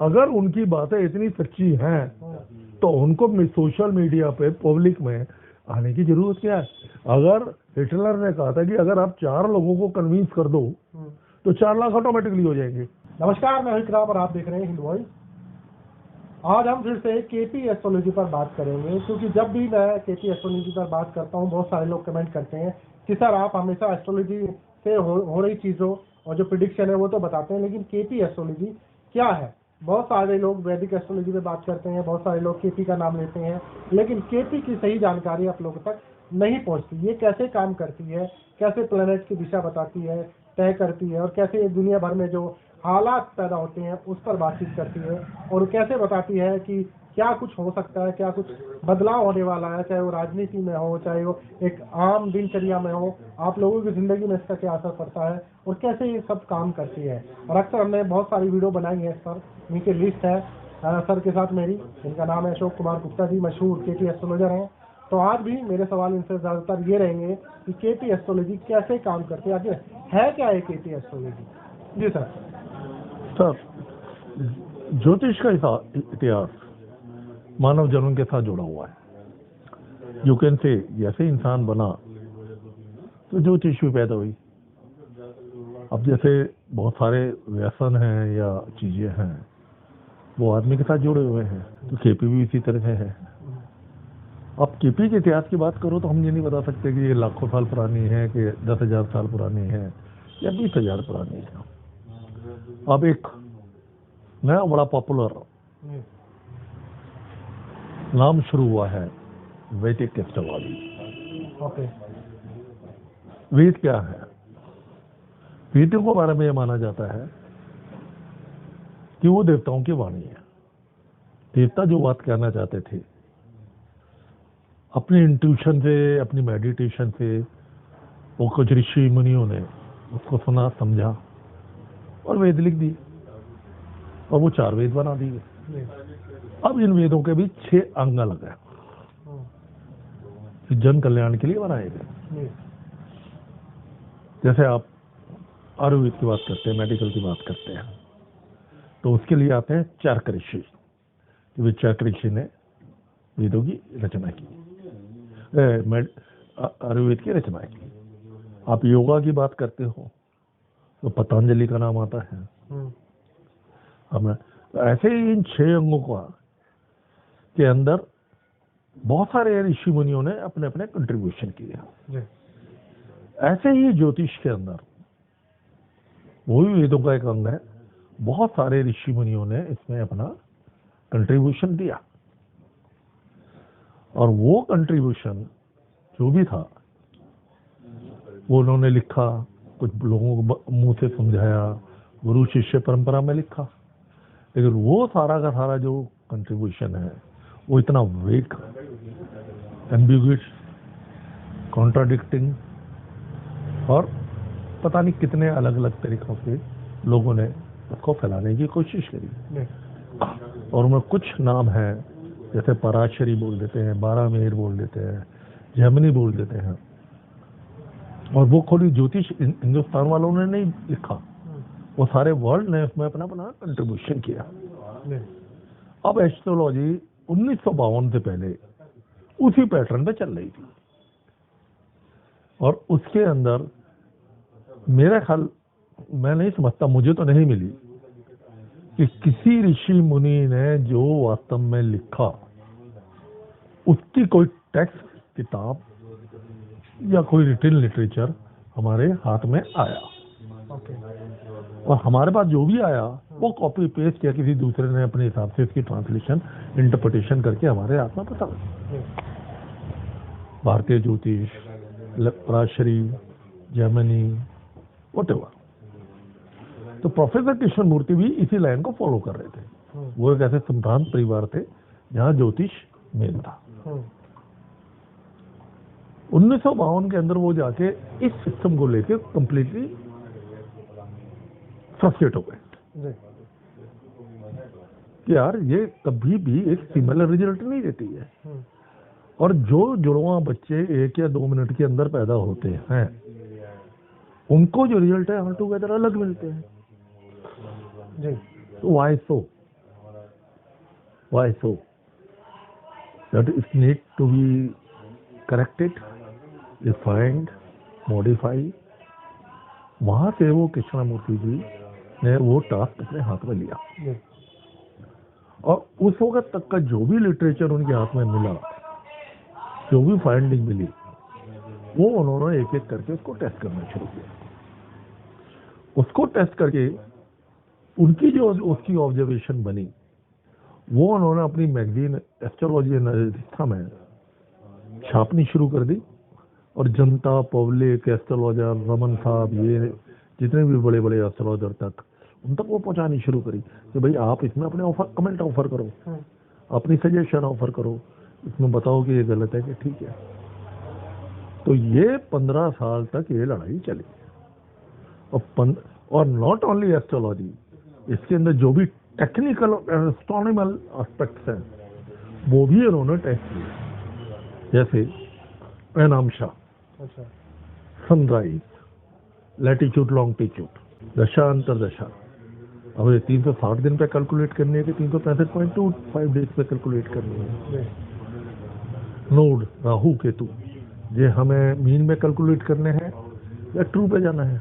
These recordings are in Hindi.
अगर उनकी बातें इतनी सच्ची हैं तो उनको सोशल मीडिया पे पब्लिक में आने की जरूरत क्या है? अगर हिटलर ने कहा था कि अगर आप 4 लोगों को कन्विंस कर दो तो 4 लाख ऑटोमेटिकली हो जाएंगे। नमस्कार, मैं विक्राम और आप देख रहे हैं हिंद वॉइस। आज हम फिर से केपी एस्ट्रोलॉजी पर बात करेंगे, क्योंकि जब भी मैं केपी एस्ट्रोलॉजी पर बात करता हूं बहुत सारे लोग कमेंट करते हैं कि सर आप हमेशा एस्ट्रोलॉजी से हो रही चीज़ों और जो प्रिडिक्शन है वो तो बताते हैं, लेकिन केपी एस्ट्रोलॉजी क्या है? बहुत सारे लोग वैदिक एस्ट्रोलॉजी पे बात करते हैं, बहुत सारे लोग केपी का नाम लेते हैं, लेकिन केपी की सही जानकारी आप लोगों तक नहीं पहुंचती। ये कैसे काम करती है, कैसे प्लैनेट की दिशा बताती है, तय करती है, और कैसे दुनिया भर में जो हालात पैदा होते हैं उस पर बातचीत करती है, और कैसे बताती है कि क्या कुछ हो सकता है, क्या कुछ बदलाव होने वाला है, चाहे वो राजनीति में हो, चाहे वो एक आम दिनचर्या में हो, आप लोगों की जिंदगी में इसका क्या असर पड़ता है और कैसे ये सब काम करती है। और अक्सर हमने बहुत सारी वीडियो बनाई है इस पर, नीचे लिस्ट है सर के साथ मेरी, जिनका नाम है अशोक कुमार गुप्ता जी, मशहूर केपी एस्ट्रोलॉजर हैं। तो आज भी मेरे सवाल इनसे ज़्यादातर ये रहेंगे कि केपी एस्ट्रोलॉजी कैसे काम करती है, आखिर है क्या है केपी एस्ट्रोलॉजी? जी सर। सर, ज्योतिष का इतिहास मानव जन्म के साथ जुड़ा हुआ है। यू कैन से जैसे इंसान बना तो ज्योतिष भी पैदा हुई। अब जैसे बहुत सारे व्यसन हैं या चीजें हैं वो आदमी के साथ जुड़े हुए हैं, तो केपी भी इसी तरह से है। अब केपी के इतिहास की बात करो तो हम ये नहीं बता सकते कि ये लाखों साल पुरानी है कि 10,000 साल पुरानी है या 20,000 पुरानी है। अब एक नया बड़ा पॉपुलर नाम शुरू हुआ है वैदिक एस्ट्रोलॉजी। ओके। वेद क्या है? वेदों के बारे में यह माना जाता है कि वो देवताओं की वाणी है। देवता जो बात कहना चाहते थे अपने इंट्यूशन से, अपनी मेडिटेशन से, वो कुछ ऋषि मुनियों ने उसको सुना, समझा और वेद लिख दिए, और वो 4 वेद बना दिए। अब इन वेदों के भी 6 अंग अलग हैं, जन कल्याण के लिए बनाए गए। जैसे आप आयुर्वेद की बात करते हैं, मेडिकल की बात करते हैं, तो उसके लिए आते हैं चरक ऋषि। वे चरक ऋषि ने वेदों की रचना की, आयुर्वेद की रचना की। आप योगा की बात करते हो तो पतंजलि का नाम आता है। अब ऐसे ही इन 6 अंगों का के अंदर बहुत सारे ऋषि मुनियों ने अपने अपने कंट्रीब्यूशन किए। ऐसे ही ज्योतिष के अंदर वो भी वेदों का एक अंग है, बहुत सारे ऋषि मुनियों ने इसमें अपना कंट्रीब्यूशन दिया, और वो कंट्रीब्यूशन जो भी था वो उन्होंने लिखा, कुछ लोगों को मुंह से समझाया, गुरु शिष्य परंपरा में लिखा। लेकिन वो सारा का सारा जो कंट्रीब्यूशन है वो इतना वेक, एम्बिग्यूअस, कॉन्ट्राडिक्टिंग और पता नहीं कितने अलग अलग तरीकों से लोगों ने उसको फैलाने की कोशिश करी। और उनमें कुछ नाम हैं, जैसे पराशरी बोल देते हैं, बारामेर बोल देते हैं, जैमिनी बोल देते हैं, और वो खुद ज्योतिष हिंदुस्तान वालों ने नहीं लिखा, वो सारे वर्ल्ड ने उसमें अपना अपना कंट्रीब्यूशन किया। अब एस्ट्रोलॉजी 1952 से पहले उसी पैटर्न पे चल रही थी, और उसके अंदर मेरा ख्याल, मैं नहीं समझता, मुझे तो नहीं मिली कि किसी ऋषि मुनि ने जो वास्तव में लिखा उसकी कोई टेक्स्ट, किताब या कोई रिटन लिटरेचर हमारे हाथ में आया। और हमारे पास जो भी आया वो कॉपी पेस्ट किया किसी दूसरे ने अपने हिसाब से इसकी ट्रांसलेशन, इंटरप्रिटेशन करके हमारे हाथ में पता। भारतीय ज्योतिष, पराशरी, जैमिनी, व्हाटएवर। तो प्रोफेसर कृष्णमूर्ति भी इसी लाइन को फॉलो कर रहे थे। वो एक ऐसे संभ्रांत परिवार थे जहां ज्योतिष मेन था। 1952 के अंदर वो जाके इस सिस्टम को लेके कंप्लीटली फ्रस्ट्रेट हो गए कि यार ये कभी भी एक सिमिलर रिजल्ट नहीं देती है, और जो जुड़वा बच्चे 1 या 2 मिनट के अंदर पैदा होते हैं उनको जो रिजल्ट है ऑल टुगेदर अलग मिलते हैं। तो why so? Why so? That it need to be corrected, refined, modify. वहां से वो कृष्णमूर्ति जी ने वो टास्क अपने हाथ में लिया जी, और उस वक्त तक का जो भी लिटरेचर उनके हाथ में मिला, जो भी फाइंडिंग मिली, वो उन्होंने एक एक करके उसको टेस्ट करना शुरू किया। उसको टेस्ट करके उनकी जो उसकी ऑब्जर्वेशन बनी, वो उन्होंने अपनी मैगजीन एस्ट्रोलॉजी एनालिसिस में छापनी शुरू कर दी और जनता, पब्लिक, एस्ट्रोलॉजर, रमन साहब, ये जितने भी बड़े बड़े एस्ट्रोलॉजर तक, उन तक वो पहुंचानी शुरू करी कि भाई आप इसमें अपने ऑफर, कमेंट ऑफर करो, अपनी सजेशन ऑफर करो, इसमें बताओ कि ये गलत है कि ठीक है। तो ये 15 साल तक ये लड़ाई चली और नॉट ओनली एस्ट्रोलॉजी, इसके अंदर जो भी टेक्निकल और एस्ट्रोनॉमिकल एस्पेक्ट्स हैं वो भी इन्होंने टेस्ट किए, जैसे एनामशा, अच्छा, सनराइज, लैटिट्यूड, लॉन्गिट्यूड, दशा, अंतरदशा। अब ये 360 दिन पे कैलकुलेट करनी है कि 365.25 डेज पे कैलकुलेट करनी है। नोड, राहु केतु, ये हमें मीन में कैलकुलेट करने हैं या ट्रू पे जाना है।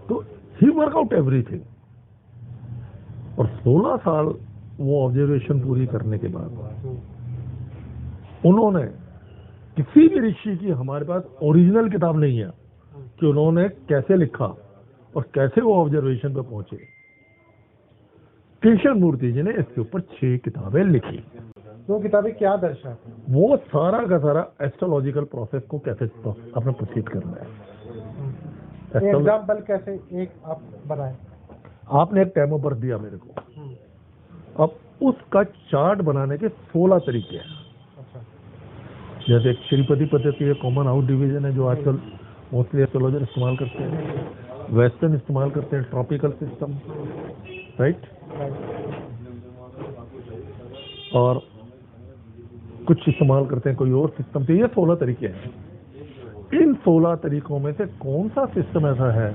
तो ही वर्क आउट एवरीथिंग। और 16 साल वो ऑब्जर्वेशन पूरी करने के बाद उन्होंने, किसी भी ऋषि की हमारे पास ओरिजिनल किताब नहीं है कि उन्होंने कैसे लिखा और कैसे वो ऑब्जर्वेशन पे पहुंचे। कृष्णमूर्ति जी ने इसके ऊपर 6 किताबें लिखी। वो किताबें क्या दर्शाती हैं? वो सारा का सारा एस्ट्रोलॉजिकल प्रोसेस को कैसे अपने प्रोसीड करना है। एग्जाम्पल कैसे एक आप बनाए? आपने एक टाइम पर दिया मेरे को, अब उसका चार्ट बनाने के 16 तरीके हैं। अच्छा, जैसे एक श्रीपति पद्धति है, कॉमन आउट डिवीजन है जो आजकल मोस्टली एस्ट्रोलॉजर इस्तेमाल करते हैं, वेस्टर्न इस्तेमाल करते हैं, ट्रॉपिकल सिस्टम, राइट, और कुछ इस्तेमाल करते हैं कोई और सिस्टम। तो ये 16 तरीके हैं। इन 16 तरीकों में से कौन सा सिस्टम ऐसा है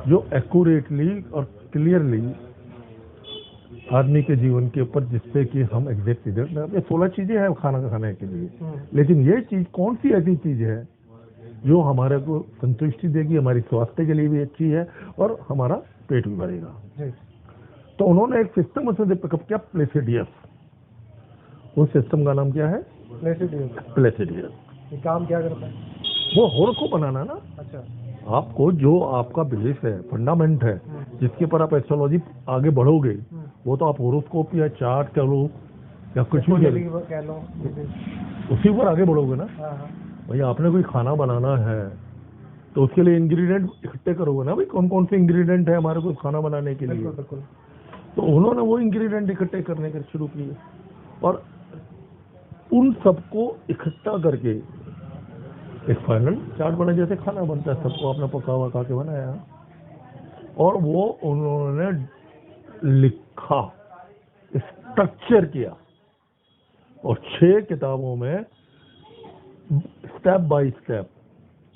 जो एक्यूरेटली और क्लियरली आदमी के जीवन के ऊपर, जिससे कि हम एग्जैक्ट रिजल्ट, ये 16 चीजें हैं खाना खाने के लिए, लेकिन ये चीज कौन सी ऐसी चीज है जो हमारे को संतुष्टि देगी, हमारी स्वास्थ्य के लिए भी अच्छी है और हमारा पेट भी भरेगा। तो उन्होंने एक सिस्टम उसमें पिकअप किया, प्लेसिडियस। उस सिस्टम का नाम क्या है? प्लेसिडियस। ये काम क्या करता है? वो होरोस्कोप बनाना ना। अच्छा, आपको जो आपका बेस है, फंडामेंट है, जिसके पर आप एस्ट्रोलॉजी आगे बढ़ोगे, वो तो आप होरोस्कोप या चार्ट कह लो या कुछ भी कह लो, उसी पर आगे बढ़ोगे ना। हाँ, भाई आपने कोई खाना बनाना है तो उसके लिए इंग्रेडिएंट इकट्ठे करोगे ना, भाई कौन कौन से इंग्रेडिएंट है हमारे को खाना बनाने के लिए। बिल्कुल। तो उन्होंने वो इंग्रेडिएंट इकट्ठे करने के शुरू किए और उन सबको इकट्ठा करके एक फाइनल चार्ट बना, जैसे खाना बनता है, सबको आपने पका वका के बनाया और वो उन्होंने लिखा, स्ट्रक्चर किया और 6 किताबों में स्टेप बाय स्टेप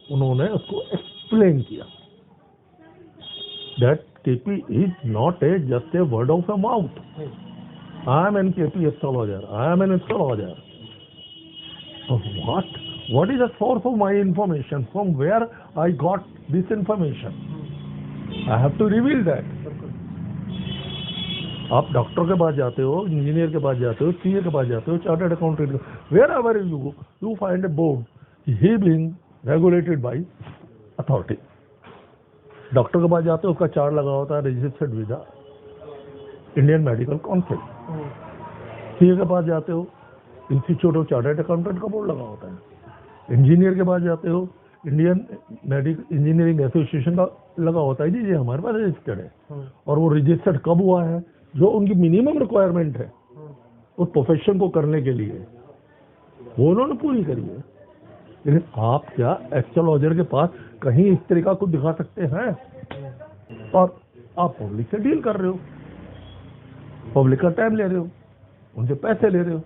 उन्होंने उसको एक्सप्लेन किया। That KP is not a just a word of a mouth. I am an KP astrologer, I am an astrologer. What is the source of my information? From where I got this information? I have to reveal that. आप डॉक्टर के पास जाते हो, इंजीनियर के पास जाते हो, सीए के पास जाते हो, chartered accountant, wherever you find a board, he being regulated by authority. Doctor के पास जाते हो, उसका चार्ट लगा होता है, registered with the Indian medical council. CA के पास जाते हो, इंस्टीट्यूट ऑफ चार्टर्ड अकाउंटेंट का बोर्ड लगा होता है। इंजीनियर के पास जाते हो, इंडियन मेडिकल इंजीनियरिंग एसोसिएशन का लगा होता है, जी ये हमारे पास रजिस्टर्ड है। और वो रजिस्टर्ड कब हुआ है? जो उनकी मिनिमम रिक्वायरमेंट है उस प्रोफेशन को करने के लिए, वो उन्होंने पूरी करी है। लेकिन आप क्या एस्ट्रोलॉजर के पास कहीं इस तरीका को दिखा सकते हैं? और आप पब्लिक से डील कर रहे हो, पब्लिक का टाइम ले रहे हो, उनसे पैसे ले रहे हो।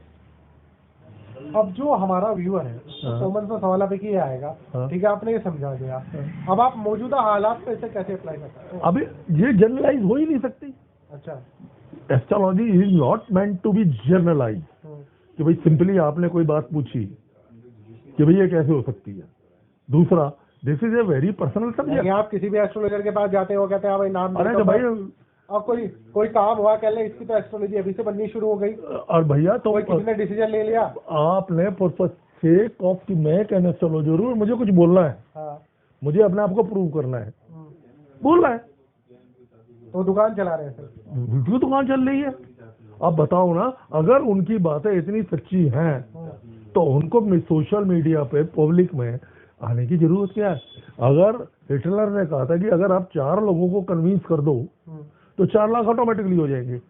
अब जो हमारा व्यूअर है, कॉमन सा सवाल पे ही आएगा, ठीक है, आपने ये समझा दिया, अब आप मौजूदा हालात पे इसे कैसे अप्लाई कर सकते हैं? अभी ये जनरलाइज हो ही नहीं सकती। अच्छा, astrology is not meant to be generalize, कि भाई सिंपली आपने कोई बात पूछी कि भाई ये कैसे हो सकती है। दूसरा, this is a very personal subject. आप किसी भी एस्ट्रोलॉजर के पास जाते हो, कहते हैं भाई नाम, अरे तो भाई, अब कोई काम हुआ, कह ले इसकी तो एस्ट्रोलॉजी अभी से बननी शुरू हो गई, और भैया तो किसी ने डिसीजन ले लिया, आपने फॉर सेक ऑफ कि मैं एक एस्ट्रोलॉजर हूँ, मुझे कुछ बोलना है, हाँ, मुझे अपने आप को प्रूव करना है, बोलना है, तो दुकान चला रहे हैं सर। क्यों दुकान चल रही है? अब बताओ ना, अगर उनकी बातें इतनी सच्ची हैं तो उनको सोशल मीडिया पे पब्लिक में आने की जरूरत क्या है? अगर हिटलर ने कहा था कि अगर आप 4 लोगों को कन्विंस कर दो तो 4 लाख ऑटोमेटिकली हो जाएंगे,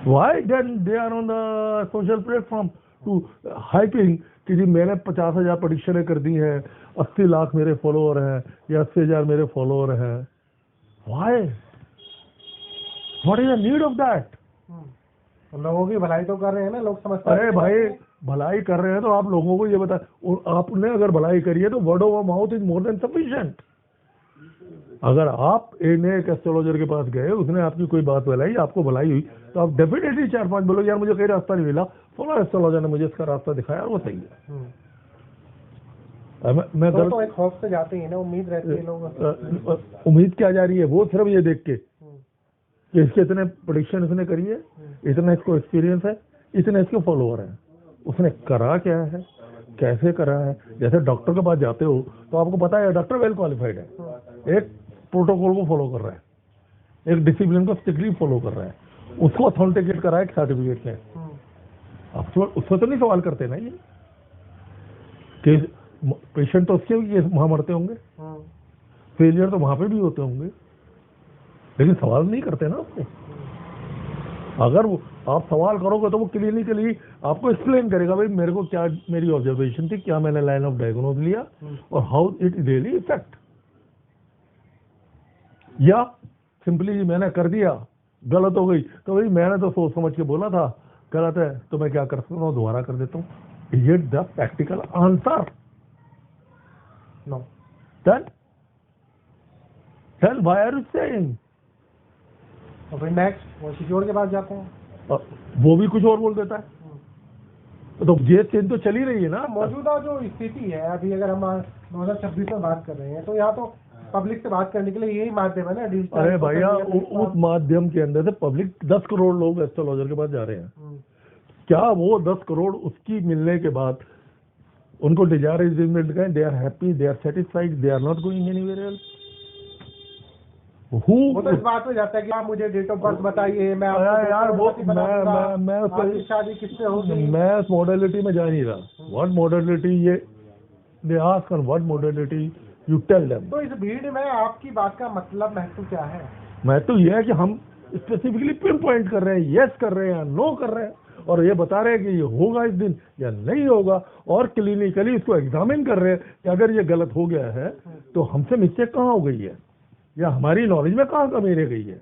why then they are on the social platform to hyping कि जी मैंने 50,000 प्रेडिक्शनें कर दी हैं, 80 लाख मेरे फॉलोअर हैं या 80,000 मेरे फॉलोअर हैं। Why? What is the need of that? लोगों की भलाई तो कर रहे हैं ना, लोग समझते हैं। अरे भाई, भलाई कर रहे हैं तो आप लोगों को ये बता, आपने अगर भलाई करी है तो word of mouth is more than sufficient. अगर आप एक एस्ट्रोलॉजर के पास गए, उसने आपकी कोई बात बताई, आपको भलाई हुई, तो आप डेफिनेटली 4-5 बोलो यार मुझे कहीं रास्ता नहीं मिला, फला एस्ट्रोलॉजर ने मुझे इसका रास्ता दिखाया और वो सही है। मैं तो एक खौफ से जाते हैं ना, उम्मीद रहती है लोग। उम्मीद क्या जा रही है? वो सिर्फ ये देख के कि इसके इतने प्रेडिक्शन इसने करी है, इतना इसको एक्सपीरियंस है, इतने इसके फॉलोअर हैं, उसने करा क्या है, कैसे करा है। जैसे डॉक्टर के पास जाते हो तो आपको पता है डॉक्टर वेल क्वालिफाइड है, एक प्रोटोकॉल को फॉलो कर रहा है, एक डिसिप्लिन को स्ट्रिक्टली फॉलो कर रहा है, उसको अथेंटिकेट करा है सर्टिफिकेट से। आप उससे तो नहीं सवाल करते ना ये कि पेशेंट तो उसके भी वहां मरते होंगे, फेलियर तो वहां पे भी होते होंगे, लेकिन सवाल नहीं करते ना उससे। अगर आप सवाल करोगे तो वो क्लिनिकली आपको एक्सप्लेन करेगा भाई मेरे को क्या मेरी ऑब्जर्वेशन थी, क्या मैंने लाइन ऑफ डायग्नोज लिया और हाउ इट रियली इफेक्ट। या सिंपली मैंने कर दिया, गलत हो गई तो भाई मैंने तो सोच समझ के बोला था, गलत है तो मैं क्या कर सकता हूँ, दोबारा कर देता हूँ। Is it the practical answer? No. Then why are you saying? तो फिर नेक्स्ट वो किसी और के पास जाते हैं, वो भी कुछ और बोल देता है। तो ये चेंज तो चली रही है ना। मौजूदा जो स्थिति है अभी, अगर हम 2026 में बात कर रहे हैं, तो यहाँ तो पब्लिक से बात करने के लिए यही माध्यम है ना, डिजिटल। अरे भैया, उस माध्यम के अंदर से पब्लिक 10 करोड़ लोग एस्ट्रोलॉजर के पास जा रहे हैं। क्या वो 10 करोड़ उसकी मिलने के बाद उनको desire is they are happy, they are satisfied, they are not going anywhere else? वो तो इस बात में जाता है कि आप मुझे डेट ऑफ बर्थ बताइए, मैं यार वो मैं शादी किससे होगी, मैं उस मॉडलिटी में जा नहीं रहा। व्हाट मॉडलिटी, ये they ask on what modality you tell them. तो इस भीड़ में आपकी बात का मतलब महत्व क्या है? महत्व ये है कि हम स्पेसिफिकली पिन पॉइंट कर रहे हैं, यस कर रहे हैं या नो कर रहे हैं, और ये बता रहे हैं कि ये होगा इस दिन या नहीं होगा, और क्लिनिकली इसको एग्जामिन कर रहे हैं कि अगर ये गलत हो गया है तो हमसे मिस्टेक कहाँ हो गई है या हमारी नॉलेज में कहाँ कमी रह गई है।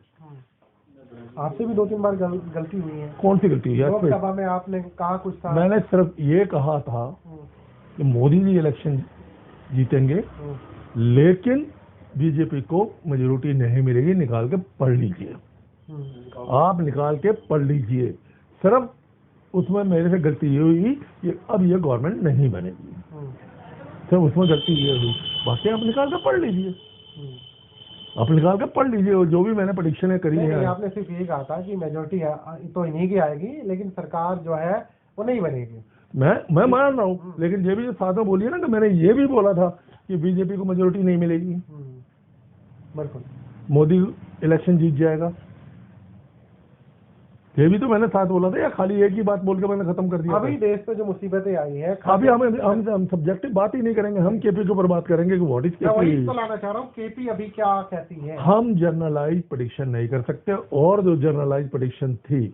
आपसे भी 2-3 बार गलती हुई है। कौन सी गलती हुई है? लोकसभा में आपने कहा कुछ था। मैंने सिर्फ ये कहा था कि मोदी जी इलेक्शन जीतेंगे, लेकिन बीजेपी को मेजोरिटी नहीं मिलेगी, निकाल के पढ़ लीजिए। आप निकाल के पढ़ लीजिए। सिर्फ उसमें मेरे से गलती ये हुई कि अब ये गवर्नमेंट नहीं बनेगी, सिर्फ उसमें गलती ये हुई, बाकी आप निकाल के पढ़ लीजिए। आप निकाल के पढ़ लीजिए जो भी मैंने प्रेडिक्शनें करी हैं। आपने सिर्फ ये कहा था कि मेजोरिटी तो इन्हीं की आएगी, लेकिन सरकार जो है वो नहीं बनेगी। मैं मान रहा हूँ, लेकिन ये भी जो साथ में बोलिए ना कि मैंने ये भी बोला था कि बीजेपी को मेजोरिटी नहीं मिलेगी, बिल्कुल मोदी इलेक्शन जीत जाएगा, ये भी तो मैंने साथ बोला था, या खाली एक ही बात बोल के मैंने खत्म कर दिया? अभी देश पे जो मुसीबतें आई हैं, अभी हम सब्जेक्टिव बात ही नहीं करेंगे, हम केपी के ऊपर बात करेंगे कि व्हाट इज केपी। तो लाना चाह रहा हूँ, केपी अभी क्या कहती है? हम जनरलाइज प्रेडिक्शन नहीं कर सकते, और जो जनरलाइज प्रेडिक्शन थी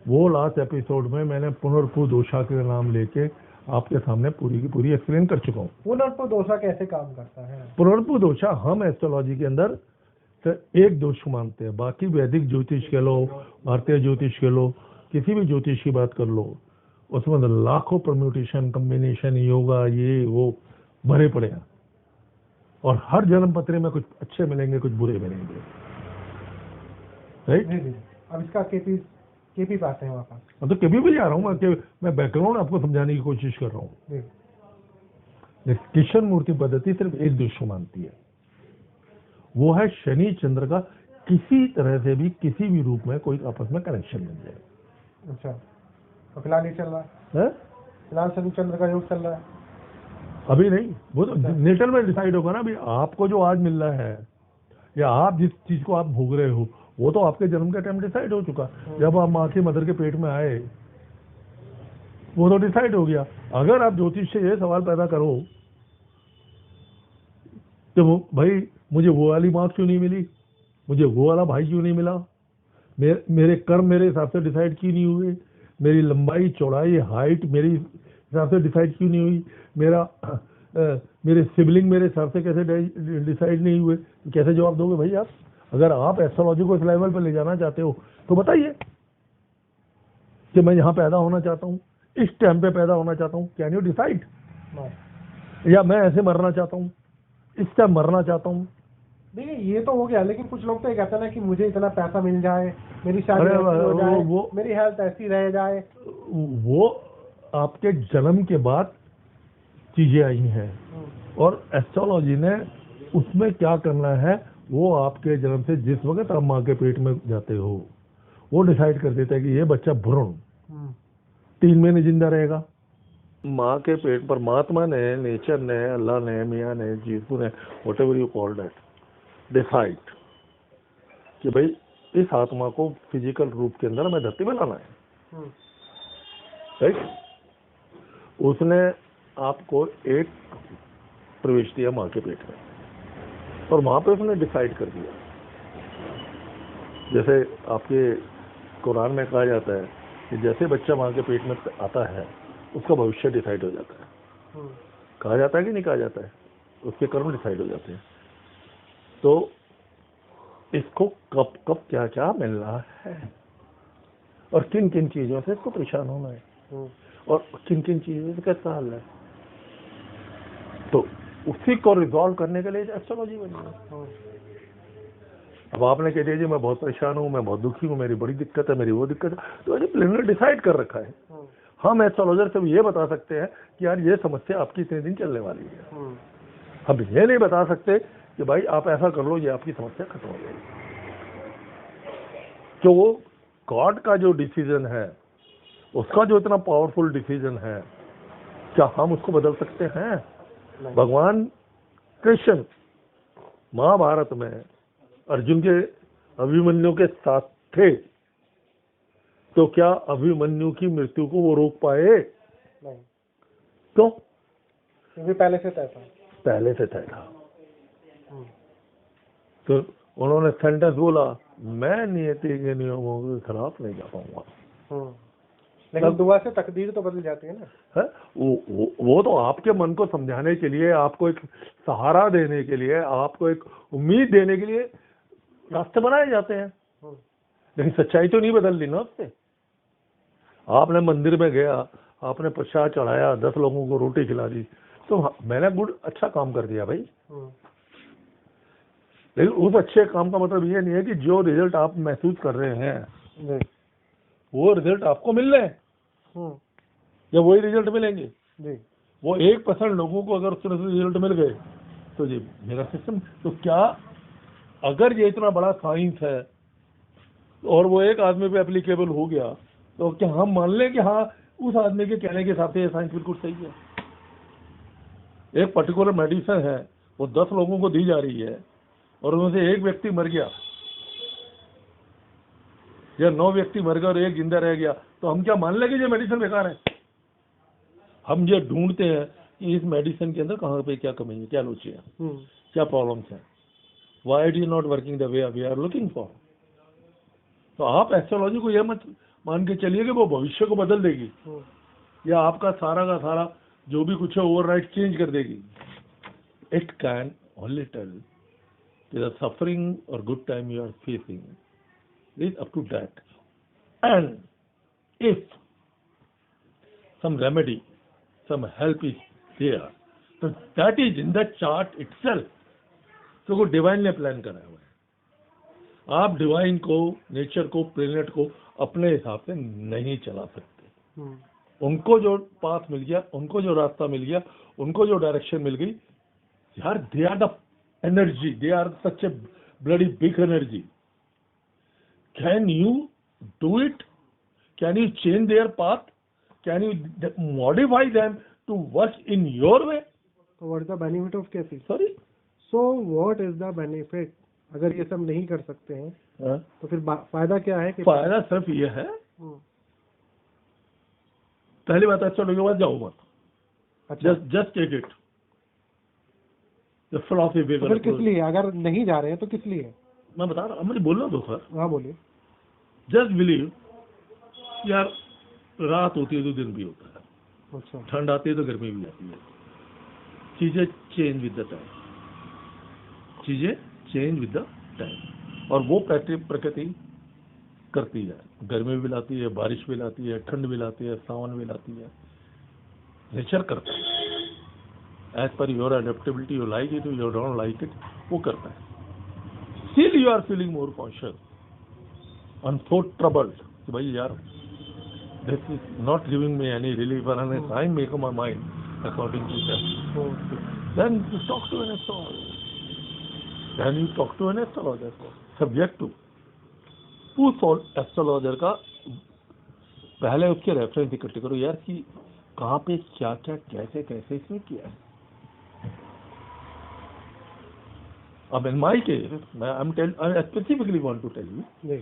वो लास्ट एपिसोड में मैंने पुनर्पु दोषा के नाम लेके आपके सामने पूरी की पूरी एक्सप्लेन कर चुका हूँ। पुनर्पु दोषा कैसे काम करता है? पुनर्पु दोषा हम एस्ट्रोलॉजी के अंदर एक दोष को मानते हैं, बाकी वैदिक ज्योतिष के लो, भारतीय ज्योतिष के लो, किसी भी ज्योतिष की बात कर लो, उसमें लाखों परम्यूटेशन, कॉम्बिनेशन, योगा, ये वो भरे पड़े हैं, और हर जन्म पत्र में कुछ अच्छे मिलेंगे, कुछ बुरे मिलेंगे। राइट। जी जी। अब इसका केपी पे आते हैं वापस। अब तो कभी भी जा रहा हूँ मैं बैकग्राउंड आपको समझाने की कोशिश कर रहा हूँ। जी कृष्ण मूर्ति पद्धति सिर्फ एक दृश्य मानती है, वो है शनि चंद्र का किसी तरह से भी किसी भी रूप में कोई आपस में कनेक्शन मिल जाए। अच्छा, तो फिलहाल ये चल रहा है? फिलहाल शनि चंद्र का योग चल रहा है। अभी नहीं, वो तो नेचर में डिसाइड होगा ना। अभी आपको जो आज मिल रहा है या आप जिस चीज को आप भोग रहे हो वो तो आपके जन्म के टाइम डिसाइड हो चुका। जब आप माँ की मदर के पेट में आए वो तो डिसाइड हो गया। अगर आप ज्योतिष से ये सवाल पैदा करो तो भाई मुझे वो वाली माँ क्यों नहीं मिली, मुझे वो वाला भाई क्यों नहीं मिला, मेरे कर्म मेरे हिसाब से डिसाइड क्यों नहीं हुए, मेरी लंबाई चौड़ाई हाइट मेरे हिसाब से डिसाइड क्यों नहीं हुई, मेरे सिबलिंग मेरे हिसाब से कैसे डिसाइड नहीं हुए, तो कैसे जवाब दोगे भाई आप? अगर आप एस्ट्रोलॉजी को इस लेवल पर ले जाना चाहते हो तो बताइए कि मैं यहाँ पैदा होना चाहता हूँ, इस टाइम पे पैदा होना चाहता हूँ, कैन यू डिसाइड? या मैं ऐसे मरना चाहता हूँ, इस टाइम मरना चाहता हूँ। देखिए ये तो हो गया, लेकिन कुछ लोग तो ये कहते हैं ना कि मुझे इतना पैसा मिल जाए, मेरी शादी ऐसी हो जाए, मेरी हेल्थ ऐसी रह जाए। वो आपके जन्म के बाद चीजें आई हैं और एस्ट्रोलॉजी ने उसमें क्या करना है वो आपके जन्म से जिस वक्त आप माँ के पेट में जाते हो वो डिसाइड कर देता है कि ये बच्चा भ्रूण 3 महीने जिंदा रहेगा। माँ के पेट परमात्मा ने, नेचर ने, अल्लाह ने, मियाँ ने, जीसू ने, whatever you call that, decide कि भाई इस आत्मा को फिजिकल रूप के अंदर हमें धरती में लाना है। राइट। उसने आपको एक प्रवेश दिया माँ के पेट में और वहां पे उसने डिसाइड कर दिया। जैसे आपके कुरान में कहा जाता है कि जैसे बच्चा माँ के पेट में आता है उसका भविष्य डिसाइड हो जाता है। कहा जाता है कि नहीं कहा जाता है? उसके कर्म डिसाइड हो जाते हैं। तो इसको कब कब क्या क्या मिलना है और किन किन चीजों से इसको परेशान होना है और किन किन चीजों से कैसा हाल है, तो उसी को रिजॉल्व करने के लिए एस्ट्रोलॉजी बनी है। अब आपने कह दिया जी मैं बहुत परेशान हूँ, मैं बहुत दुखी हूँ, मेरी बड़ी दिक्कत है, मेरी वो दिक्कत है, तो ये प्लेनर डिसाइड कर रखा है। हम एस्ट्रोलॉजर से ये बता सकते हैं कि यार ये समस्या आपकी इतने दिन चलने वाली है। हम ये नहीं बता सकते कि भाई आप ऐसा कर लो ये आपकी समस्या खत्म हो जाएगी। तो वो गॉड का जो डिसीजन है, उसका जो इतना पावरफुल डिसीजन है, क्या हम उसको बदल सकते हैं? भगवान कृष्ण महाभारत में अर्जुन के अभिमन्यु के साथ थे, तो क्या अभिमन्यु की मृत्यु को वो रोक पाए? नहीं। क्यों? क्योंकि पहले से तय था। पहले से तय था। तो उन्होंने सेंटेंस बोला, मैं नियति के नियमों के खिलाफ नहीं जा पाऊंगा। लेकिन दुआ से तकदीर तो बदल जाती है ना। है? वो तो आपके मन को समझाने के लिए, आपको एक सहारा देने के लिए, आपको एक उम्मीद देने के लिए रास्ते बनाए जाते हैं। लेकिन सच्चाई तो नहीं बदल दी ना उससे। आपने मंदिर में गया, आपने प्रसाद चढ़ाया, 10 लोगों को रोटी खिला दी, तो मैंने अच्छा काम कर दिया भाई। लेकिन उस अच्छे काम का मतलब ये नहीं है कि जो रिजल्ट आप महसूस कर रहे हैं वो रिजल्ट आपको मिल रहे हैं या वही रिजल्ट मिलेंगे। वो 1% लोगों को अगर उस तरह से रिजल्ट मिल गए तो जी मेरा सिस्टम, तो क्या अगर ये इतना बड़ा साइंस है और वो एक आदमी पे एप्लीकेबल हो गया तो क्या हम मान लें कि हाँ उस आदमी के कहने के हिसाब से ये साइंस बिल्कुल सही है? एक पर्टिकुलर मेडिसिन है, वो 10 लोगों को दी जा रही है और उनमें से एक व्यक्ति मर गया या 9 व्यक्ति मर गए और एक जिंदा रह गया, तो हम क्या मान लें कि ये मेडिसिन बेकार है? हम ये ढूंढते हैं कि इस मेडिसिन के अंदर कहाँ पे क्या कमी है, क्या लोची है, क्या प्रॉब्लम्स हैं, why it is not working the way we are looking for. तो आप एस्ट्रोलॉजी को यह मत मान के चलिए कि वो भविष्य को बदल देगी या आपका सारा का सारा जो भी कुछ है ओवरराइट चेंज कर देगी। It can only tell the suffering और good time you are facing is up to that, and if some remedy, some help is there, so that is in the chart itself। तो वो डिवाइन ने प्लान करा हुआ है। आप डिवाइन को, नेचर को, प्लेनेट को अपने हिसाब से नहीं चला सकते। उनको जो पाथ मिल गया, उनको जो रास्ता मिल गया, उनको जो डायरेक्शन मिल गई, यार they are the energy, they are such a bloody big energy. Can you do it? Can you change their path? Can you modify them to work in your way? What is the benefit of KP? Sorry, so what is the benefit? अगर ये सब नहीं कर सकते हैं तो फिर फायदा क्या है? कि फायदा सिर्फ ये है, पहली बात एस्ट्रोलॉजी के बाद जाओ मत। अच्छा, just take it the philosophy. तो फिर किस लिए? अगर नहीं जा रहे हैं तो किस लिए? मैं बता रहा हूँ, मुझे बोलना दो सर। हाँ बोलिए। जस्ट बिलीव, यार रात होती है तो दिन भी होता है, अच्छा, ठंड आती है तो गर्मी भी आती है, चीजें चेंज विद द टाइम, चीजें चेंज विद द टाइम। और वो प्रकृति करती है, गर्मी भी लाती है, बारिश भी लाती है, ठंड भी लाती है, सावन भी लाती है, नेचर करता है। As per your adaptability, you like it, you don't like it, वो करता है। Still you are feeling more conscious and so troubled कि भाई यार this is not giving me any relief, and unless I make up my mind according to that, then you talk to an astrologer. Then you talk to an astrologer, subject to उस एस्ट्रोलॉजर का पहले उसके रेफरेंस इकट्ठे करो यार कि कहाँ पे क्या क्या कैसे कैसे इसने किया है। अब in my case I specifically want to tell you,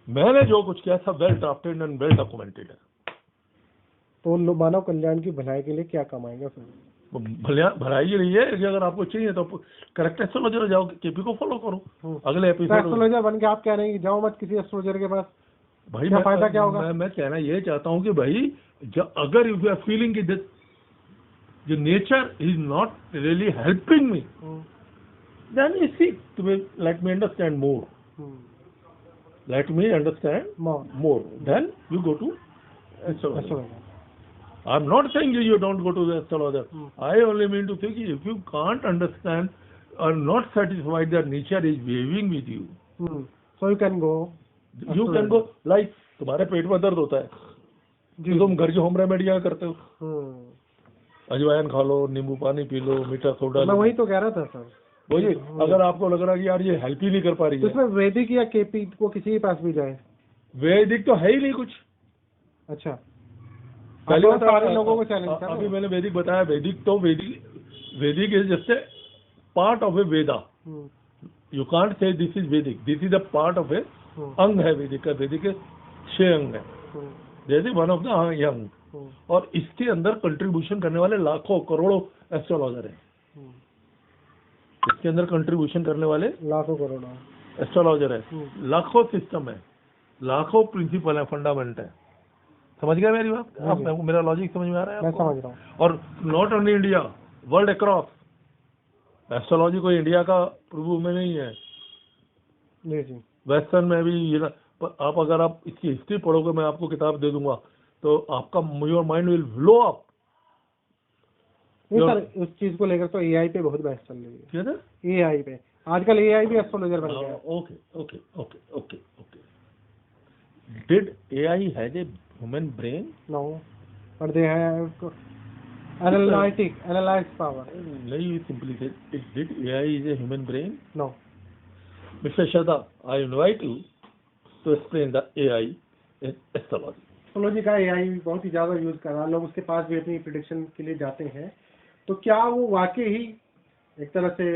मैंने जो कुछ किया सब well drafted and well documented है। तो मानव कल्याण की भलाई के लिए क्या कमाएंगे फिर? भलाई के लिए है कि अगर आपको चाहिए तो करेक्ट एस्ट्रोलॉजर जाओ, केपी को फॉलो करो। अगले एपिसोड एस्ट्रोलॉजर बन के आप कह रहे हैं कि जाओ मत किसी एस्ट्रोलॉजर के पास, भाई क्या फायदा क्या होगा? मैं कहना ये चाहता हूँ कि भाई अगर यू आर फीलिंग कि the nature is not really helping me, then you see to let me understand more, let me understand more, then you go to astrologer. I'm not saying you don't go to the astrologer. I only mean to say if you can't understand or not satisfied that nature is behaving with you, so you can go like तुम्हारे पेट में दर्द होता है तो तुम घर की होम रेमेडी क्या करते हो? अजवाइन खा लो, नींबू पानी पी लो, मीठा सोडा। मैं वही तो कह रहा था सर, वही अगर आपको लग रहा है कि यार ये हेल्प ही नहीं कर पा रही है, इसमें वैदिक या केपी को किसी के पास भी जाए, वैदिक तो है ही नहीं कुछ। अच्छा, पहले सारे लोगों को चैलेंज था। अभी मैंने वैदिक बताया, Vedic is just a part of a Veda. You can't say this is Vedic, this is a part of a अंग है वैदिक का। वैदिक के 6 अंग है, जैसे वन ऑफ द अंग, और इसके अंदर कंट्रीब्यूशन करने वाले लाखों करोड़ों एस्ट्रोलॉजर है। इसके अंदर कंट्रीब्यूशन करने वाले लाखों करोड़ों एस्ट्रोलॉजर है, लाखों सिस्टम है, लाखों प्रिंसिपल है, फंडामेंट है। समझ गया मेरी बात? आप मेरा लॉजिक समझ में आ रहा है? मैं समझ रहा हूँ। और not only India, world across astrology कोई इंडिया का प्रभु में नहीं है, जी वेस्टर्न में भी ये आप अगर आप इसकी हिस्ट्री पढ़ोगे, मैं आपको किताब दे दूंगा तो आपका your mind will blow up. Sir उस चीज को लेकर तो एआई पे बहुत बहस चल रही है। क्या सर? एआई पे आजकल एआई भी एस्ट्रोलॉजर बन गया है। Okay okay okay okay okay. Did AI has a human brain? No, but they have analyse power. नहीं, simply said it did AI is a human brain? No. Mister Sharda, I invite you to explain the AI in astrology. Astrology का एआई बहुत ही ज्यादा यूज कर रहा है, लोग उसके पास भी अपनी प्रेडिक्शन के लिए जाते हैं। तो क्या वो वाकई ही एक तरह से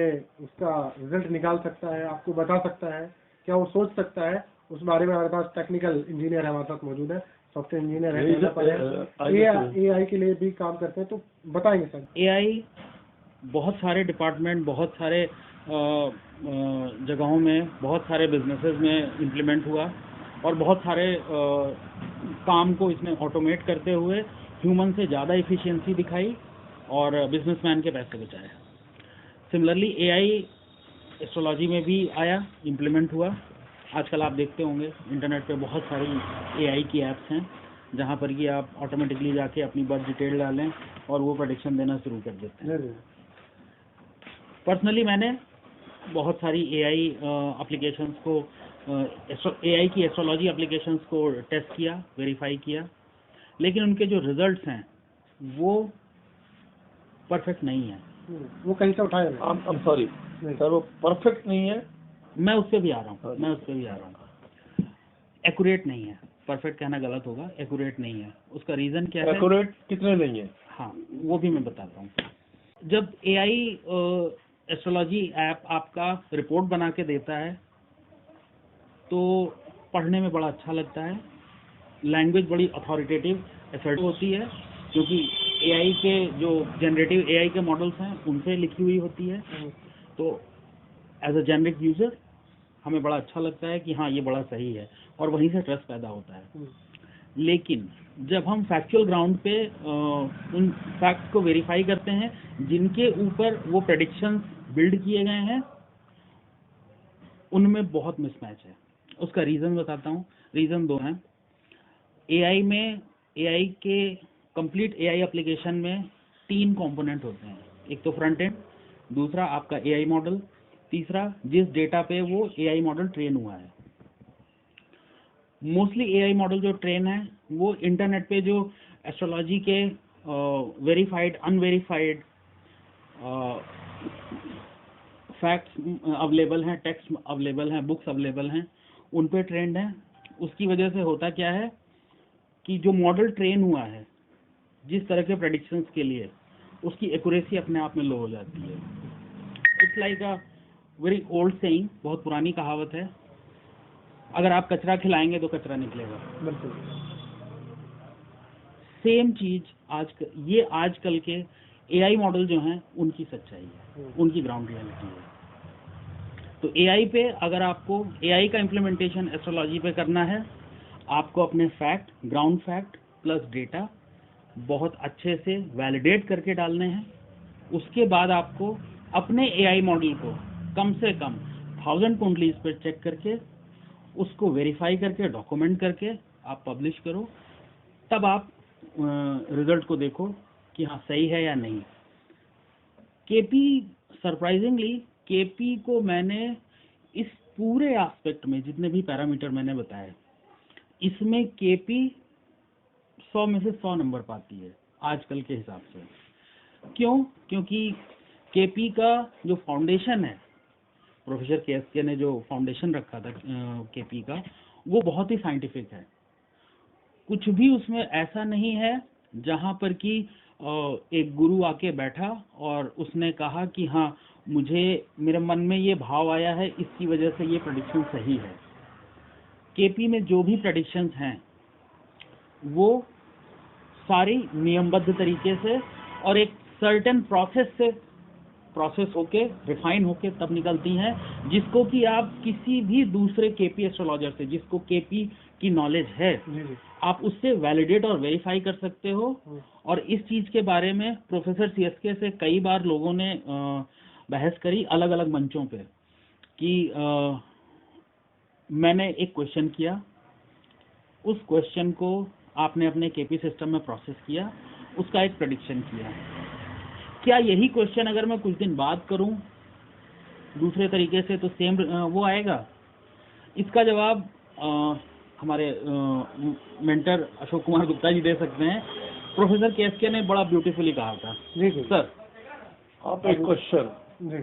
उसका रिजल्ट निकाल सकता है, आपको बता सकता है, क्या वो सोच सकता है? उस बारे में हमारे पास टेक्निकल इंजीनियर हमारे साथ मौजूद है, सॉफ्टवेयर इंजीनियर है, एआई के लिए भी काम करते हैं, तो बताएंगे सर। एआई बहुत सारे डिपार्टमेंट, बहुत सारे जगहों में, बहुत सारे बिजनेसेस में इम्प्लीमेंट हुआ और बहुत सारे काम को इसने ऑटोमेट करते हुए ह्यूमन से ज़्यादा इफ़िशियंसी दिखाई और बिजनेसमैन के पैसे बचाए। सिमिलरली एआई एस्ट्रोलॉजी में भी आया, इम्प्लीमेंट हुआ। आजकल आप देखते होंगे इंटरनेट पे बहुत सारी एआई की ऐप्स हैं जहाँ पर कि आप ऑटोमेटिकली जाके अपनी बर्थ डिटेल डालें और वो प्रेडिक्शन देना शुरू कर देते हैं। पर्सनली मैंने बहुत सारी एआई एप्लीकेशंस को AI की एस्ट्रोलॉजी एप्लीकेशंस को टेस्ट किया, वेरीफाई किया, लेकिन उनके जो रिजल्ट्स हैं वो परफेक्ट नहीं है। वो कहीं से उठाए नहीं। आई एम सॉरी सर, वो परफेक्ट नहीं है। मैं उस पर भी आ रहा हूँ, एक्यूरेट नहीं है। परफेक्ट कहना गलत होगा, एक्यूरेट नहीं है। उसका रीज़न क्या है? एक्यूरेट कितने नहीं है? हाँ, वो भी मैं बताता हूँ। जब AI एस्ट्रोलॉजी ऐप आपका रिपोर्ट बना के देता है तो पढ़ने में बड़ा अच्छा लगता है, लैंग्वेज बड़ी अथॉरिटेटिव एफर्ट होती है, क्योंकि AI के जो जनरेटिव AI के मॉडल्स हैं उनसे लिखी हुई होती है। तो एज अ जेनरिक यूजर हमें बड़ा अच्छा लगता है कि हाँ ये बड़ा सही है, और वहीं से ट्रस्ट पैदा होता है। लेकिन जब हम फैक्चुअल ग्राउंड पे उन फैक्ट्स को वेरीफाई करते हैं जिनके ऊपर वो प्रेडिक्शंस बिल्ड किए गए हैं, उनमें बहुत मिसमैच है। उसका रीज़न बताता हूँ। रीज़न दो हैं। AI के कंप्लीट AI एप्लीकेशन में 3 कंपोनेंट होते हैं। एक तो फ्रंट एंड, दूसरा आपका AI मॉडल, तीसरा जिस डेटा पे वो AI मॉडल ट्रेन हुआ है। मोस्टली AI मॉडल जो ट्रेन है वो इंटरनेट पे जो एस्ट्रोलॉजी के वेरीफाइड, अनवेरीफाइड फैक्ट्स अवेलेबल हैं, टेक्स्ट अवेलेबल हैं, बुक्स अवेलेबल हैं, उन पे ट्रेंड है। उसकी वजह से होता क्या है कि जो मॉडल ट्रेन हुआ है जिस तरह के प्रेडिक्शंस के लिए, उसकी एक्यूरेसी अपने आप में लो हो जाती है। It's like a very old saying, बहुत पुरानी कहावत है, अगर आप कचरा खिलाएंगे तो कचरा निकलेगा। बिल्कुल। सेम चीज आजकल के AI मॉडल जो हैं उनकी सच्चाई है, उनकी ग्राउंड रियलिटी है। तो AI पे अगर आपको AI का इम्प्लीमेंटेशन एस्ट्रोलॉजी पे करना है, आपको अपने fact, ground fact plus data बहुत अच्छे से वैलिडेट करके डालने हैं। उसके बाद आपको अपने AI मॉडल को कम से कम 1000 कुंडलीज पर चेक करके उसको वेरीफाई करके डॉक्यूमेंट करके आप पब्लिश करो। तब आप रिजल्ट को देखो कि हाँ सही है या नहीं। KP, सरप्राइजिंगली KP को मैंने इस पूरे एस्पेक्ट में, जितने भी पैरामीटर मैंने बताए, इसमें KP 100 में से 100 नंबर पाती है आजकल के हिसाब से। क्यों? क्योंकि KP का जो फाउंडेशन है, प्रोफेसर KSK ने जो फाउंडेशन रखा था KP का, वो बहुत ही साइंटिफिक है। कुछ भी उसमें ऐसा नहीं है जहां पर कि एक गुरु आके बैठा और उसने कहा कि हाँ मुझे, मेरे मन में ये भाव आया है, इसकी वजह से ये प्रेडिक्शन सही है। KP में जो भी प्रेडिक्शंस हैं वो सारी नियमबद्ध तरीके से और एक सर्टेन प्रोसेस होके, रिफाइन होके तब निकलती हैं, जिसको कि आप किसी भी दूसरे KP एस्ट्रोलॉजर से, जिसको KP की नॉलेज है, आप उससे वैलिडेट और वेरीफाई कर सकते हो। और इस चीज के बारे में प्रोफेसर CSK से कई बार लोगों ने बहस करी अलग अलग मंचों पे कि मैंने एक क्वेश्चन किया, उस क्वेश्चन को आपने अपने KP सिस्टम में प्रोसेस किया, उसका एक प्रेडिक्शन किया। क्या यही क्वेश्चन अगर मैं कुछ दिन बाद करूं दूसरे तरीके से तो सेम वो आएगा? इसका जवाब हमारे मेंटर अशोक कुमार गुप्ता जी दे सकते हैं। प्रोफेसर KSK ने बड़ा ब्यूटीफुली कहा था। जी जी सर, आप एक क्वेश्चन जी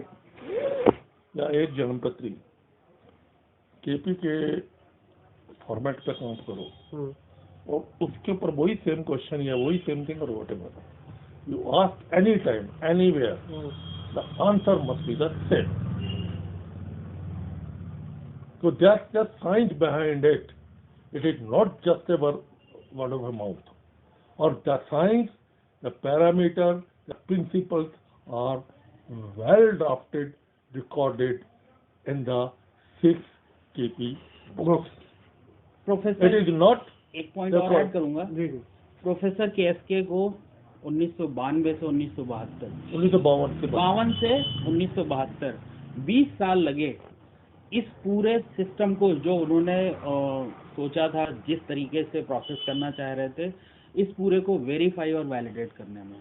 या एक जन्मपत्री KP के फॉर्मेट पे काउंट करो और उसके ऊपर वही सेम क्वेश्चन या वही सेम थिंग और whatever you ask anytime, anywhere, the answer must be the same. So that's the science behind it. It is not just a word of a mouth. Or the science, the parameter, the principles are well drafted, recorded in the 6 KP books. Professor It is not एक पॉइंट और ऐड करूंगा। जी जी प्रोफेसर KSK को 1992 से 1972, 1952 से 52 से 1972 20 साल लगे इस पूरे सिस्टम को, जो उन्होंने सोचा था, जिस तरीके से प्रोसेस करना चाह रहे थे, इस पूरे को वेरीफाई और वैलिडेट करने में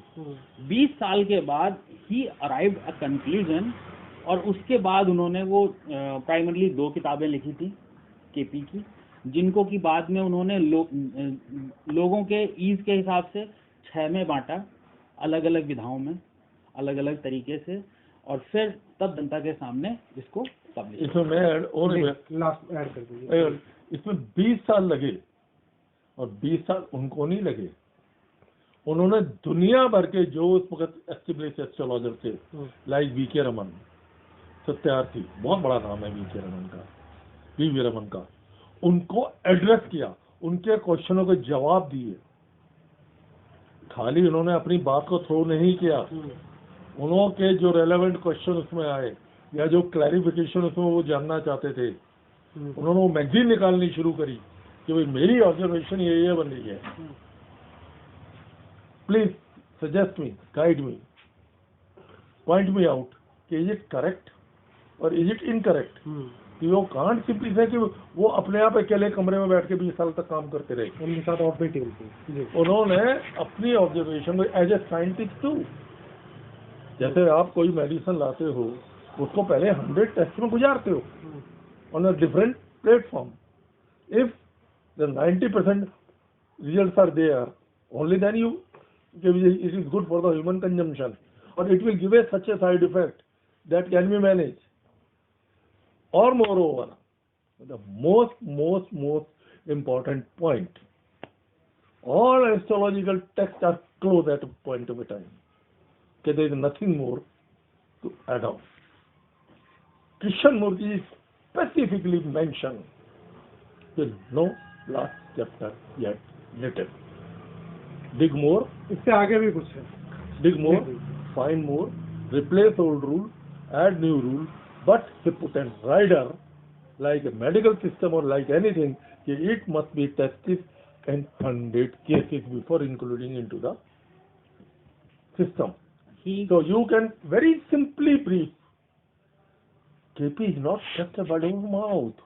20 साल के बाद ही अराइव्ड अ कंक्लूजन। और उसके बाद उन्होंने वो प्राइमरली 2 किताबें लिखी थी। केपी की, जिनको कि बाद में उन्होंने लोगों के ईज के हिसाब से 6 में बांटा, अलग अलग विधाओं में, अलग अलग तरीके से, और फिर तब जनता के सामने इसको पब्लिश। इसमें मैं लास्ट ऐड कर दीजिए। इसमें 20 साल लगे, और 20 साल उनको नहीं लगे, उन्होंने दुनिया भर के जो उस वक्त एस्टेब्लिश एस्ट्रोलॉजर थे, लाइक वी.के. रमन, सत्यार्थी, बहुत बड़ा नाम है वी.के. रमन का, वी.वी. रमन का, उनको एड्रेस किया, उनके क्वेश्चनों के जवाब दिए। खाली उन्होंने अपनी बात को थ्रो नहीं किया, उन्होंने जो रेलेवेंट क्वेश्चन उसमें आए या जो क्लैरिफिकेशन उसमें वो जानना चाहते थे, उन्होंने वो मैगजीन निकालनी शुरू करी कि भाई मेरी ऑब्जर्वेशन ये बन रही है, please suggest me, guide me, point me out कि इज इट करेक्ट और इज इट इनकरेक्ट। वो कांट सिंपली से कि वो अपने आप अकेले कमरे में बैठ के 20 साल तक काम करते रहे, उनके साथ और भी टीम थी। उन्होंने अपनी ऑब्जर्वेशन में एज ए साइंटिस्ट टू, जैसे आप कोई मेडिसिन लाते हो उसको पहले 100 टेस्ट में गुजारते हो on a different platform. If the 90% results are there, only then you give it is good for the human consumption, or it will give such a side effect that can be managed. Or moreover, the most important point, all astrological texts are closed at a point of a time, okay, there is nothing more to add on. Krishnamurti specifically mentioned there is no last chapter yet written. Dig more, इससे आगे भी कुछ है। dig more, find more, replace old rule, add new rule, but he put a rider like a medical system or like anything, it must be tested in 100 cases before including into the system. So you can very simply brief, KP is not just a word of mouth,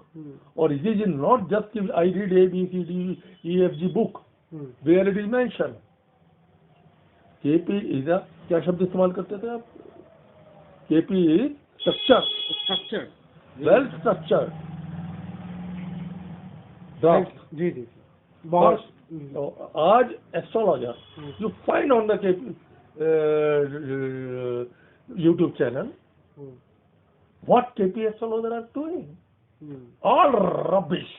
or it is not just I read A, B, C, D, E, F, G book, where it is mentioned. KP is a, क्या शब्द इस्तेमाल करते थे आप? KP is structured, well structured draft. जी जी बहुत। आज astrologer you find on the KP YouTube channel what KP astrologers are doing. All rubbish,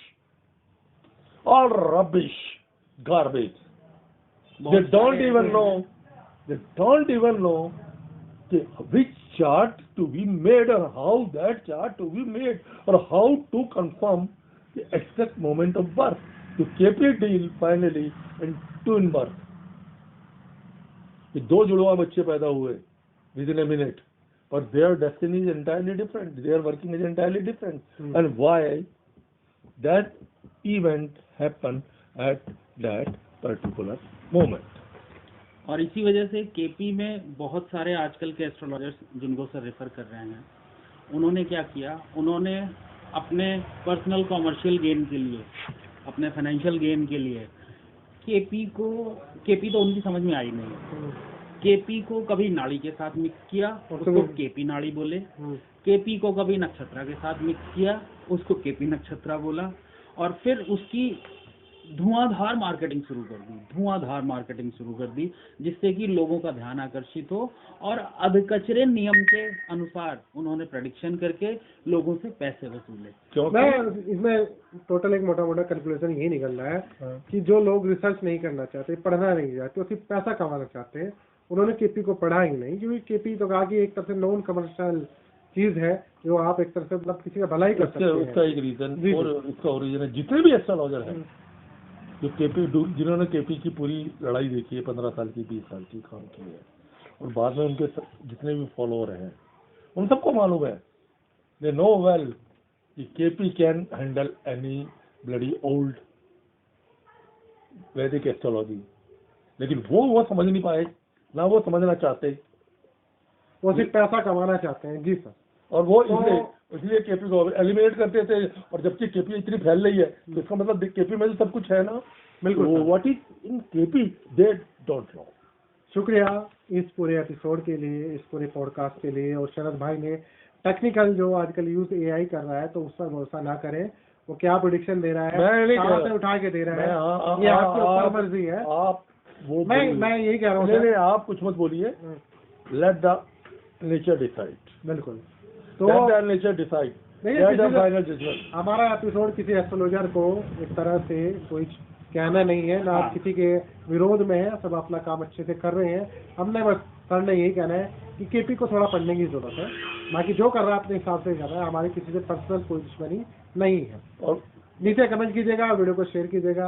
garbage. They don't even know which chart to be made or how that chart to be made or how to confirm the exact moment of birth. To KP deal finally and twin birth. कि 2 जुड़वा बच्चे पैदा हुए within a minute, but their destiny is entirely different, their working is entirely different, and why that event happened at that particular moment. और इसी वजह से केपी में बहुत सारे आजकल के एस्ट्रोलॉजर्स जिनको सर रेफर कर रहे हैं, उन्होंने क्या किया, उन्होंने अपने पर्सनल कॉमर्शियल गेन के लिए, अपने फाइनेंशियल गेन के लिए केपी तो उनकी समझ में आई नहीं, केपी को कभी नाड़ी के साथ मिक्स किया, उसको केपी नाड़ी बोले, केपी को कभी नक्षत्रा के साथ मिक्स किया, उसको केपी नक्षत्रा बोला, और फिर उसकी धुआंधार मार्केटिंग शुरू कर दी, जिससे कि लोगों का ध्यान आकर्षित हो, और अधकचरे नियम के अनुसार उन्होंने प्रेडिक्शन करके लोगों से पैसे वसूले। मैं इसमें टोटल एक मोटा कैलकुलेशन यही निकल रहा है कि जो लोग रिसर्च नहीं करना चाहते, पढ़ना नहीं चाहते, सिर्फ पैसा कमाना चाहते हैं, उन्होंने केपी को पढ़ा ही नहीं, क्योंकि केपी तो कहा कि एक तरह से नॉन कमर्शियल चीज है जो आप एक तरह से मतलब किसी का भला ही कर सकते हैं। उसका एक रीजन और उसका ओरिजिन है, जितने भी एस्ट्रोलॉजर हैं जो केपी, जिन्होंने केपी की पूरी लड़ाई देखी है, 15 साल की, 20 साल की काम की है, और बाद में उनके जितने भी फॉलोअर हैं उन सबको मालूम है, दे नो वेल कि KP can handle any bloody old वैदिक एस्ट्रोलॉजी, लेकिन वो समझ नहीं पाए, ना वो समझना चाहते, वो सिर्फ पैसा कमाना चाहते हैं। जी सर। और वो इसलिए केपी को एलिमिनेट करते थे, और जबकि केपी इतनी फैल रही है तो इसका मतलब केपी में सब कुछ है ना। बिल्कुल। What is in KP they don't know. शुक्रिया इस पूरे एपिसोड के लिए, इस पूरे पॉडकास्ट के लिए। और शरद भाई ने टेक्निकल जो आजकल यूज एआई कर रहा है तो उस पर भरोसा ना करें, वो क्या प्रोडिक्शन दे रहा मैं नहीं है, कह कहाँ रहा। से उठा के दे रहा मैं है, ये आपके ऊपर मर्जी है। आप वो मैं यही कह रहा हूँ नहीं सर। नहीं, आप कुछ मत बोलिए, लेट द नेचर डिसाइड, बिल्कुल। लेट तो द नेचर डिसाइड, नहीं, लेट द किसी फाइनल जजमेंट। हमारा एपिसोड किसी एस्ट्रोलॉजर को एक तरह से कोई कहना नहीं है, ना हाँ। किसी के विरोध में है, सब अपना काम अच्छे से कर रहे हैं। हमने बस सर ने यही कहना है कि केपी को थोड़ा पढ़ने की जरूरत है, बाकी जो कर रहा है अपने हिसाब से कर रहा है, हमारी किसी से पर्सनल कोई दुश्मनी नहीं है। और नीचे कमेंट कीजिएगा, वीडियो को शेयर कीजिएगा।